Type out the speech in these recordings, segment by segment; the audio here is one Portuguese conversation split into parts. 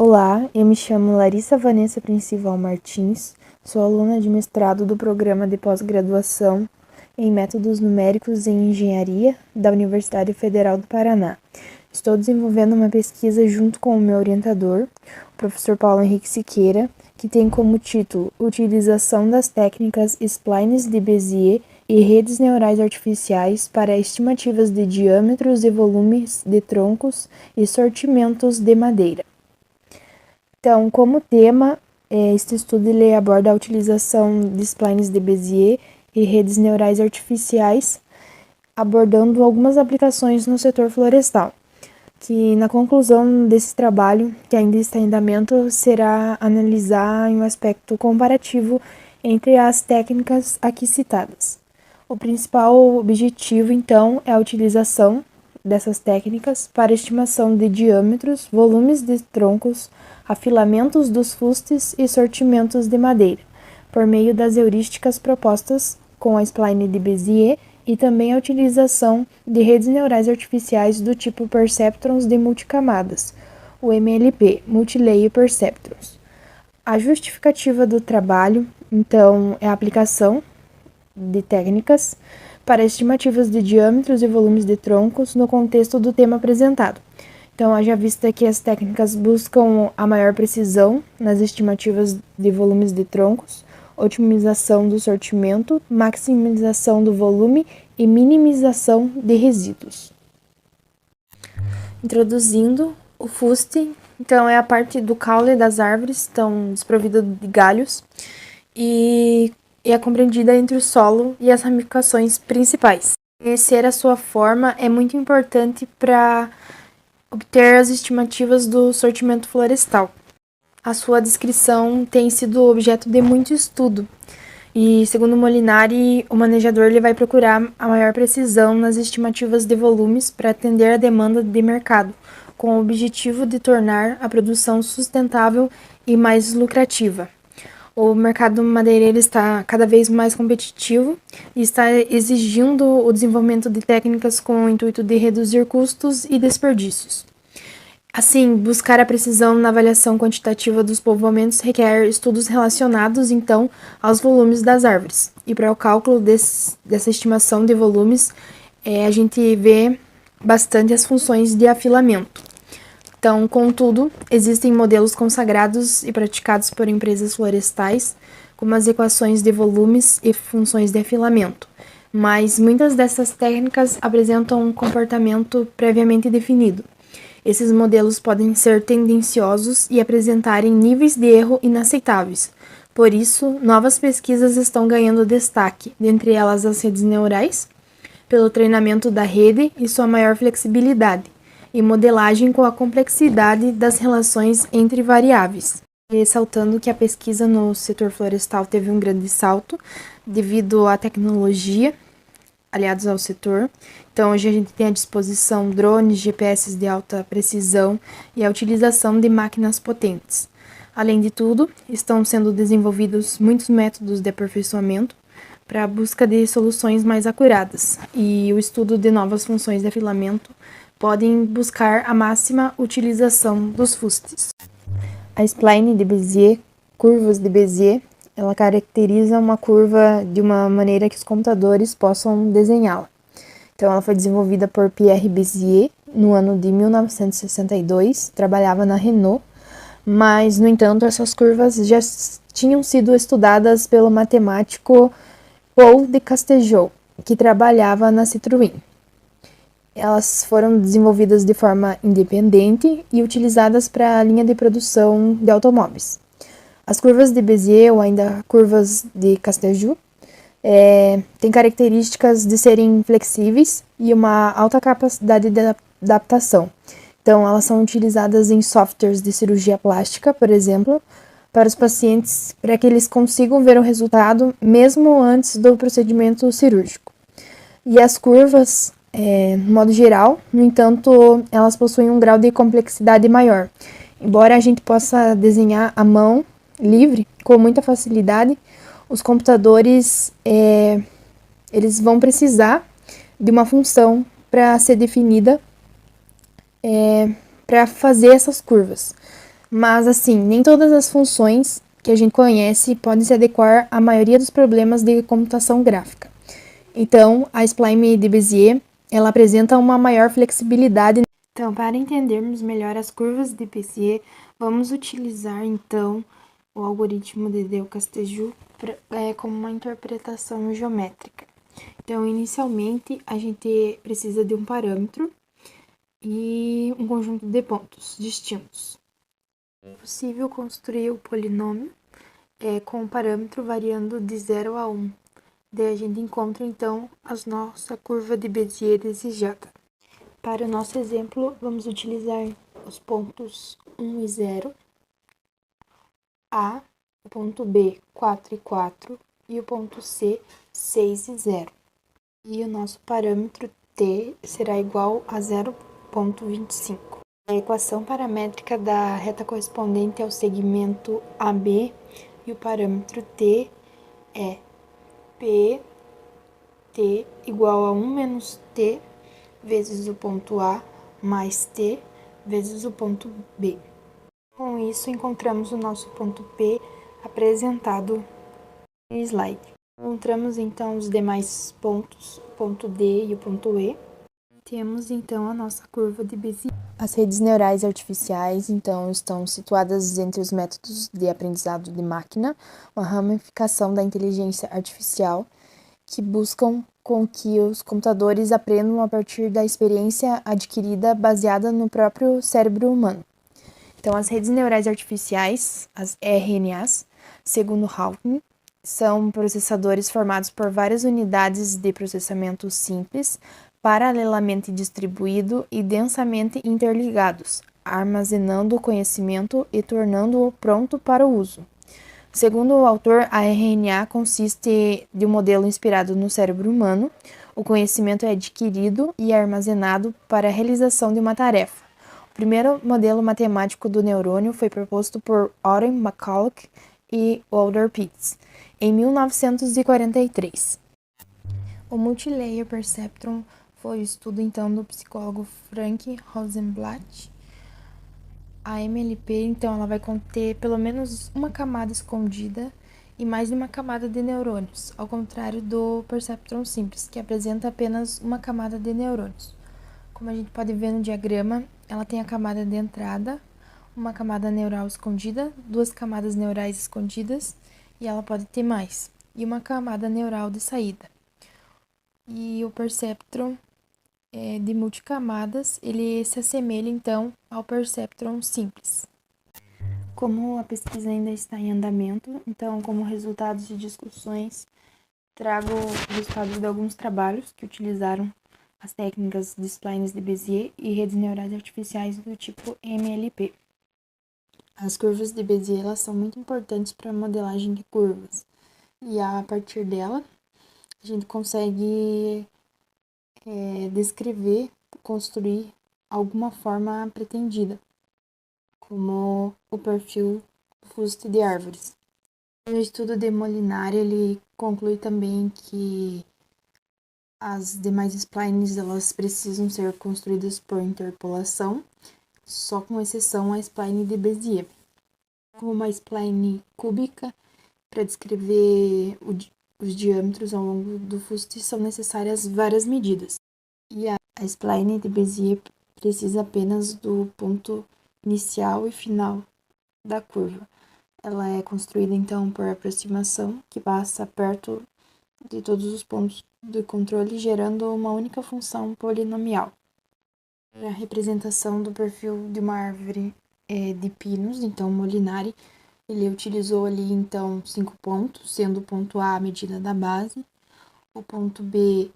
Olá, eu me chamo Larissa Vanessa Principal Martins, sou aluna de mestrado do programa de pós-graduação em Métodos Numéricos em Engenharia da Universidade Federal do Paraná. Estou desenvolvendo uma pesquisa junto com o meu orientador, o professor Paulo Henrique Siqueira, que tem como título Utilização das técnicas splines de Bézier e redes neurais artificiais para estimativas de diâmetros e volumes de troncos e sortimentos de madeira. Então, como tema, este estudo ele aborda a utilização de splines de Bézier e redes neurais artificiais, abordando algumas aplicações no setor florestal, que na conclusão desse trabalho, que ainda está em andamento, será analisar um aspecto comparativo entre as técnicas aqui citadas. O principal objetivo, então, é a utilização dessas técnicas para estimação de diâmetros, volumes de troncos, afilamentos dos fustes e sortimentos de madeira, por meio das heurísticas propostas com a spline de Bézier e também a utilização de redes neurais artificiais do tipo Perceptrons de multicamadas, o MLP, Multilayer Perceptrons. A justificativa do trabalho, então, é a aplicação de técnicas para estimativas de diâmetros e volumes de troncos no contexto do tema apresentado. Então, haja vista que as técnicas buscam a maior precisão nas estimativas de volumes de troncos, otimização do sortimento, maximização do volume e minimização de resíduos. Introduzindo o fuste, então é a parte do caule das árvores, estão desprovida de galhos e é compreendida entre o solo e as ramificações principais. Conhecer a sua forma é muito importante para obter as estimativas do sortimento florestal. A sua descrição tem sido objeto de muito estudo e, segundo Molinari, o manejador ele vai procurar a maior precisão nas estimativas de volumes para atender a demanda de mercado, com o objetivo de tornar a produção sustentável e mais lucrativa. O mercado madeireiro está cada vez mais competitivo e está exigindo o desenvolvimento de técnicas com o intuito de reduzir custos e desperdícios. Assim, buscar a precisão na avaliação quantitativa dos povoamentos requer estudos relacionados, então, aos volumes das árvores. E para o cálculo dessa estimação de volumes, a gente vê bastante as funções de afilamento. Então, contudo, existem modelos consagrados e praticados por empresas florestais, como as equações de volumes e funções de afilamento, mas muitas dessas técnicas apresentam um comportamento previamente definido. Esses modelos podem ser tendenciosos e apresentarem níveis de erro inaceitáveis. Por isso, novas pesquisas estão ganhando destaque, dentre elas as redes neurais, pelo treinamento da rede e sua maior flexibilidade, e modelagem com a complexidade das relações entre variáveis. Ressaltando que a pesquisa no setor florestal teve um grande salto devido à tecnologia aliados ao setor. Então, hoje a gente tem à disposição drones, GPS de alta precisão e a utilização de máquinas potentes. Além de tudo, estão sendo desenvolvidos muitos métodos de aperfeiçoamento para a busca de soluções mais acuradas, e o estudo de novas funções de afilamento podem buscar a máxima utilização dos fustes. A spline de Bézier, curvas de Bézier, ela caracteriza uma curva de uma maneira que os computadores possam desenhá-la. Então, ela foi desenvolvida por Pierre Bézier no ano de 1962, trabalhava na Renault, mas, no entanto, essas curvas já tinham sido estudadas pelo matemático Paul de Castejo, que trabalhava na Citroën. Elas foram desenvolvidas de forma independente e utilizadas para a linha de produção de automóveis. As curvas de Bézier, ou ainda curvas de Castejo, têm características de serem flexíveis e uma alta capacidade de adaptação. Então, elas são utilizadas em softwares de cirurgia plástica, por exemplo, para os pacientes, para que eles consigam ver o resultado mesmo antes do procedimento cirúrgico. E as curvas, no modo geral, no entanto, elas possuem um grau de complexidade maior. Embora a gente possa desenhar à mão, livre, com muita facilidade, os computadores eles vão precisar de uma função para ser definida para fazer essas curvas. Mas, assim, nem todas as funções que a gente conhece podem se adequar à maioria dos problemas de computação gráfica. Então, a Spline de Bézier, ela apresenta uma maior flexibilidade. Então, para entendermos melhor as curvas de Bézier, vamos utilizar, então, o algoritmo de Deu-Castéjou como uma interpretação geométrica. Então, inicialmente, a gente precisa de um parâmetro e um conjunto de pontos distintos. É possível construir o polinômio com o parâmetro variando de 0 a 1. Daí a gente encontra, então, a nossa curva de Bézier desejada. Para o nosso exemplo, vamos utilizar os pontos 1 e 0, A, o ponto B, 4 e 4, e o ponto C, 6 e 0. E o nosso parâmetro T será igual a 0,25. A equação paramétrica da reta correspondente ao segmento AB e o parâmetro T é Pt igual a 1 menos T vezes o ponto A mais T vezes o ponto B. Com isso, encontramos o nosso ponto P apresentado no slide. Encontramos então os demais pontos, o ponto D e o ponto E. Temos então a nossa curva de Bézier. As redes neurais artificiais, então, estão situadas entre os métodos de aprendizado de máquina, uma ramificação da inteligência artificial, que buscam com que os computadores aprendam a partir da experiência adquirida baseada no próprio cérebro humano. Então, as redes neurais artificiais, as RNAs, segundo Hawking, são processadores formados por várias unidades de processamento simples, paralelamente distribuído e densamente interligados, armazenando o conhecimento e tornando-o pronto para o uso. Segundo o autor, a RNA consiste de um modelo inspirado no cérebro humano. O conhecimento é adquirido e armazenado para a realização de uma tarefa. O primeiro modelo matemático do neurônio foi proposto por Otto McCulloch e Walter Pitts em 1943. O Multilayer Perceptron foi o estudo então do psicólogo Frank Rosenblatt. A MLP, então, ela vai conter pelo menos uma camada escondida e mais de uma camada de neurônios, ao contrário do perceptron simples, que apresenta apenas uma camada de neurônios. Como a gente pode ver no diagrama, ela tem a camada de entrada, uma camada neural escondida, duas camadas neurais escondidas, e ela pode ter mais, e uma camada neural de saída. E o perceptron de multicamadas, ele se assemelha então ao perceptron simples. Como a pesquisa ainda está em andamento, então, como resultados de discussões, trago resultados de alguns trabalhos que utilizaram as técnicas de splines de Bézier e redes neurais artificiais do tipo MLP. As curvas de Bézier, elas são muito importantes para a modelagem de curvas, e a partir dela, a gente consegue descrever, construir alguma forma pretendida, como o perfil fuste de árvores. No estudo de Molinari, ele conclui também que as demais splines elas precisam ser construídas por interpolação, só com exceção a spline de Bézier. Como uma spline cúbica, para descrever os diâmetros ao longo do fuste são necessárias várias medidas. E a spline de Bézier precisa apenas do ponto inicial e final da curva. Ela é construída então por aproximação, que passa perto de todos os pontos do controle, gerando uma única função polinomial. A representação do perfil de uma árvore de pinos, então Molinari, ele utilizou ali então 5 pontos, sendo o ponto A a medida da base, o ponto B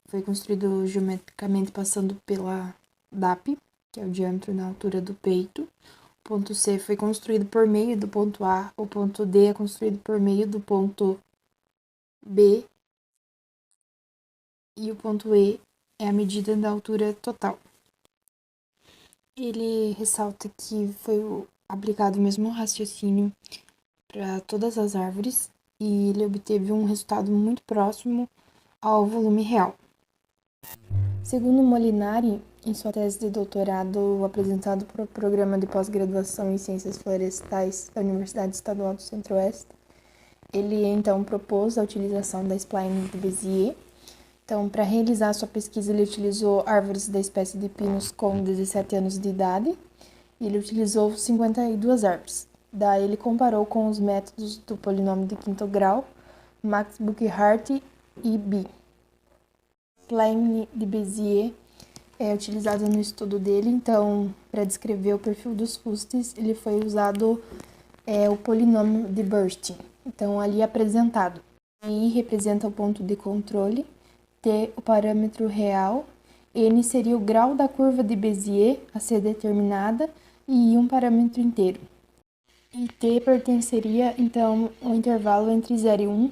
foi construído geometricamente passando pela DAP, que é o diâmetro na altura do peito. O ponto C foi construído por meio do ponto A, o ponto D é construído por meio do ponto B e o ponto E é a medida da altura total. Ele ressalta que foi aplicado o mesmo raciocínio para todas as árvores e ele obteve um resultado muito próximo ao volume real. Segundo Molinari, em sua tese de doutorado apresentado para o Programa de Pós-Graduação em Ciências Florestais da Universidade Estadual do Centro-Oeste, ele então propôs a utilização da spline de Bézier. Então, para realizar sua pesquisa, ele utilizou árvores da espécie de pinos com 17 anos de idade. Ele utilizou 52 árvores. Daí ele comparou com os métodos do polinômio de quinto grau, Max Burkhardt e B. Spline de Bézier é utilizado no estudo dele, então, para descrever o perfil dos fustes, ele foi usado o polinômio de Burst. Então, ali apresentado. I representa o ponto de controle, T o parâmetro real, N seria o grau da curva de Bézier a ser determinada e I um parâmetro inteiro. E T pertenceria, então, ao intervalo entre 0 e 1.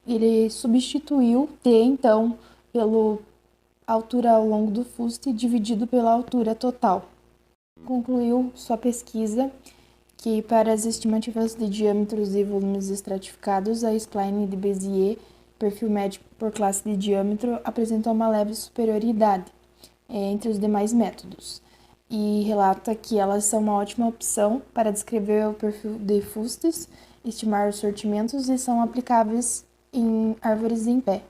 Ele substituiu T, então, pela altura ao longo do fuste dividido pela altura total. Concluiu sua pesquisa que, para as estimativas de diâmetros e volumes estratificados, a spline de Bézier, perfil médio por classe de diâmetro, apresentou uma leve superioridade entre os demais métodos, e relata que elas são uma ótima opção para descrever o perfil de fustes, estimar os sortimentos e são aplicáveis em árvores em pé.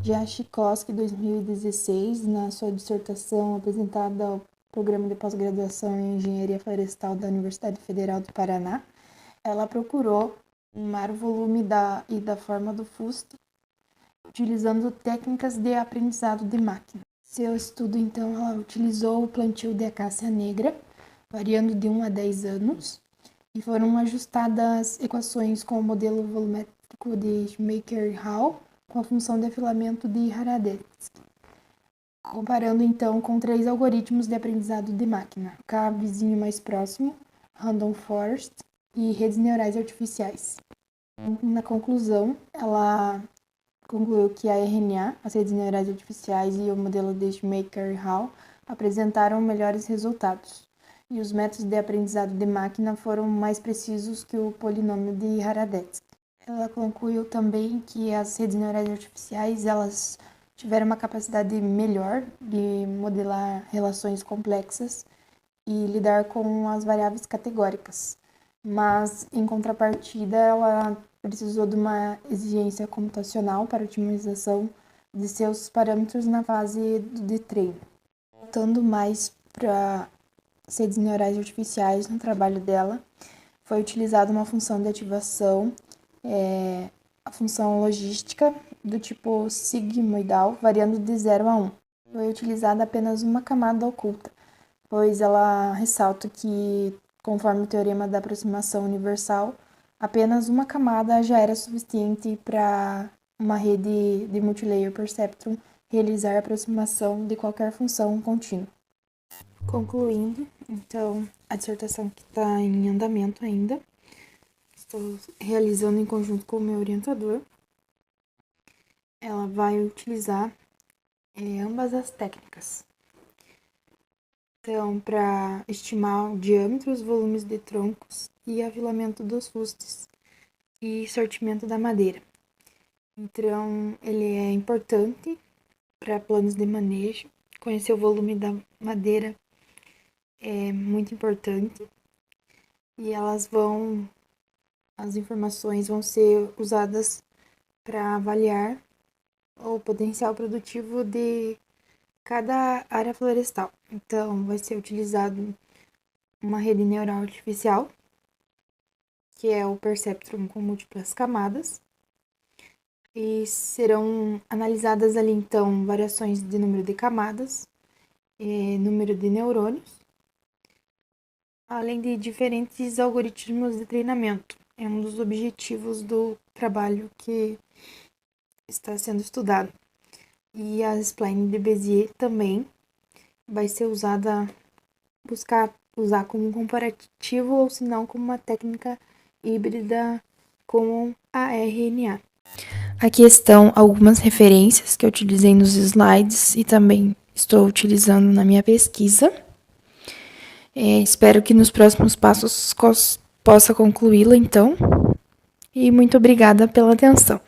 Já Chikoski, 2016, na sua dissertação apresentada ao Programa de Pós-Graduação em Engenharia Florestal da Universidade Federal do Paraná, ela procurou estimar o volume e da forma do fuste, utilizando técnicas de aprendizado de máquina. Seu estudo, então, ela utilizou o plantio de acácia negra, variando de 1 a 10 anos, e foram ajustadas equações com o modelo volumétrico de Schmaker-Hall com a função de afilamento de Hradecki, comparando, então, com 3 algoritmos de aprendizado de máquina, K vizinho mais próximo, Random Forest e redes neurais artificiais. Na conclusão, ela concluiu que a RNA, as redes neurais artificiais e o modelo de Schmaker-Hall apresentaram melhores resultados, e os métodos de aprendizado de máquina foram mais precisos que o polinômio de Hradecki. Ela concluiu também que as redes neurais artificiais elas tiveram uma capacidade melhor de modelar relações complexas e lidar com as variáveis categóricas, mas, em contrapartida, ela precisou de uma exigência computacional para a otimização de seus parâmetros na fase de treino. Voltando mais para as redes neurais artificiais, no trabalho dela, foi utilizada uma função de ativação, a função logística, do tipo sigmoidal, variando de 0 a 1. Foi utilizada apenas uma camada oculta, pois ela ressalta que, conforme o teorema da aproximação universal, apenas uma camada já era suficiente para uma rede de multilayer perceptron realizar a aproximação de qualquer função contínua. Concluindo, então, a dissertação que está em andamento ainda, estou realizando em conjunto com o meu orientador. Ela vai utilizar ambas as técnicas. Então, para estimar diâmetros, volumes de troncos e afilamento dos fustes e sortimento da madeira. Então, ele é importante para planos de manejo. Conhecer o volume da madeira é muito importante e as informações vão ser usadas para avaliar o potencial produtivo de cada área florestal. Então, vai ser utilizado uma rede neural artificial, que é o perceptron com múltiplas camadas, e serão analisadas ali, então, variações de número de camadas, número de neurônios, além de diferentes algoritmos de treinamento. É um dos objetivos do trabalho que está sendo estudado. E a spline de Bézier também vai ser usada, usar como um comparativo ou se não como uma técnica híbrida com a RNA. Aqui estão algumas referências que eu utilizei nos slides e também estou utilizando na minha pesquisa. Espero que nos próximos passos possa concluí-la, então. E muito obrigada pela atenção.